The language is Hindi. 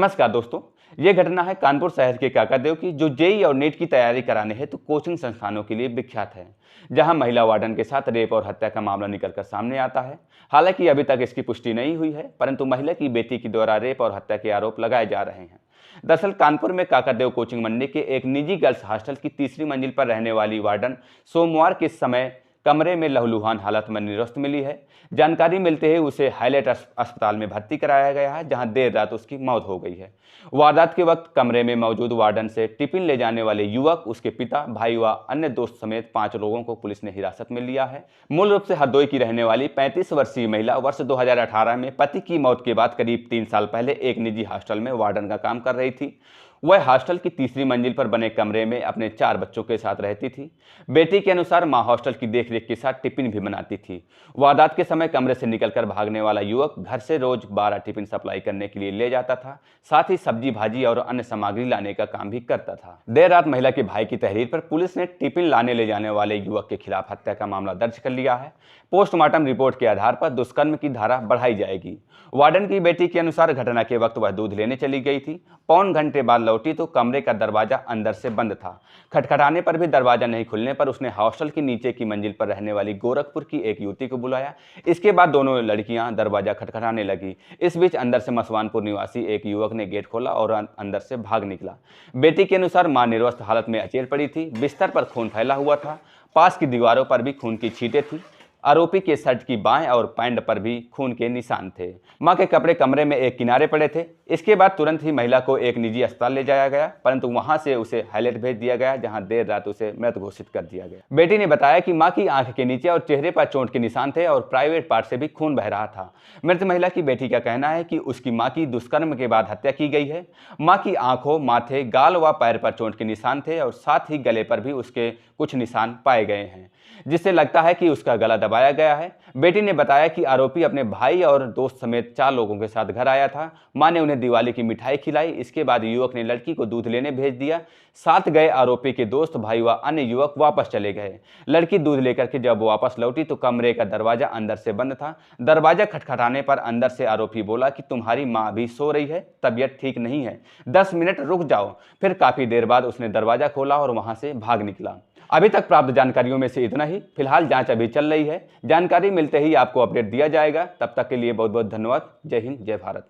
नमस्कार दोस्तों। ये घटना है कानपुर शहर के काकादेव की, जो जेईई और नीट की तैयारी कराने हेतु कोचिंग संस्थानों के लिए विख्यात है, जहां महिला वार्डन के साथ रेप और हत्या का मामला निकलकर सामने आता है। हालांकि अभी तक इसकी पुष्टि नहीं हुई है, परंतु महिला की बेटी के द्वारा रेप और हत्या के आरोप लगाए जा रहे हैं। दरअसल कानपुर में काकादेव कोचिंग मंडी के एक निजी गर्ल्स हॉस्टल की तीसरी मंजिल पर रहने वाली वार्डन सोमवार के समय कमरे में लहूलुहान हालत में निरुस्त मिली है। जानकारी मिलते ही उसे हाईलाइट अस्पताल में भर्ती कराया गया है, जहां देर रात उसकी मौत हो गई है। वारदात के वक्त कमरे में मौजूद वार्डन से टिफिन ले जाने वाले युवक, उसके पिता, भाई व अन्य दोस्त समेत 5 लोगों को पुलिस ने हिरासत में लिया है। मूल रूप से हरदोई की रहने वाली 35 वर्षीय महिला वर्ष 2018 में पति की मौत के बाद करीब 3 साल पहले एक निजी हॉस्टल में वार्डन का काम कर रही थी। वह हॉस्टल की तीसरी मंजिल पर बने कमरे में अपने 4 बच्चों के साथ रहती थी। बेटी के अनुसार मां हॉस्टल की देखरेख के साथ टिफिन भी बनाती थी। वारदात के समय कमरे से निकलकर भागने वाला युवक घर से रोज 12 टिफिन सप्लाई करने के लिए ले जाता था। साथ ही सब्जी भाजी और अन्य सामग्री लाने का काम भी करता था। देर रात महिला के भाई की तहरीर पर पुलिस ने टिफिन लाने ले जाने वाले युवक के खिलाफ हत्या का मामला दर्ज कर लिया है। पोस्टमार्टम रिपोर्ट के आधार पर दुष्कर्म की धारा बढ़ाई जाएगी। वार्डन की बेटी के अनुसार घटना के वक्त वह दूध लेने चली गई थी। पौन घंटे बाद लौटी तो कमरे का दरवाजा अंदर से बंद था। खटखटाने पर भी दरवाजा नहीं खुलने पर उसने हॉस्टल की नीचे की मंजिल पर रहने वाली गोरखपुर की एक युवती को बुलाया। इसके बाद दोनों लड़कियां दरवाजा खटखटाने लगी। इस बीच अंदर से मसवानपुर निवासी एक युवक ने गेट खोला और अंदर से भाग निकला। बेटी के अनुसार मां निर्वस्त्र हालत में अचेत पड़ी थी। बिस्तर पर खून फैला हुआ था। पास की दीवारों पर भी खून की छींटें थी। आरोपी के शर्ट की बाएं और पैंट पर भी खून के निशान थे। मां के कपड़े कमरे में एक किनारे पड़े थे। इसके बाद तुरंत ही महिला को एक निजी अस्पताल ले जाया गया, परंतु वहां से उसे हाईलाइट भेज दिया गया, जहां देर रात उसे मृत घोषित कर दिया गया। बेटी ने बताया कि मां की आंख के नीचे और चेहरे पर चोट के निशान थे और प्राइवेट पार्ट से भी खून बह रहा था। मृत महिला की बेटी का कहना है कि उसकी मां की दुष्कर्म के बाद हत्या की गई है। मां की आंखों, माथे, गाल व पैर पर चोट के निशान थे और साथ ही गले पर भी उसके कुछ निशान पाए गए हैं, जिससे लगता है कि उसका गला दबाया गया है। बेटी ने बताया कि आरोपी अपने भाई और दोस्त समेत 4 लोगों के साथ घर आया था। मां ने उन्हें दिवाली की मिठाई खिलाई। इसके बाद युवक ने लड़की को दूध लेने भेज दिया। साथ गए आरोपी के दोस्त, भाई व अन्य युवक वापस चले गए। लड़की दूध लेकर के जब वापस लौटी तो कमरे का दरवाजा अंदर से बंद था। दरवाजा खटखटाने पर अंदर से आरोपी बोला कि तुम्हारी मां अभी सो रही है, तबीयत ठीक नहीं है, 10 मिनट रुक जाओ। फिर काफी देर बाद उसने दरवाजा खोला और वहां से भाग निकला। अभी तक प्राप्त जानकारियों में से इतना ही। फिलहाल जांच अभी चल रही है। जानकारी मिलते ही आपको अपडेट दिया जाएगा। तब तक के लिए बहुत बहुत धन्यवाद। जय हिंद, जय भारत।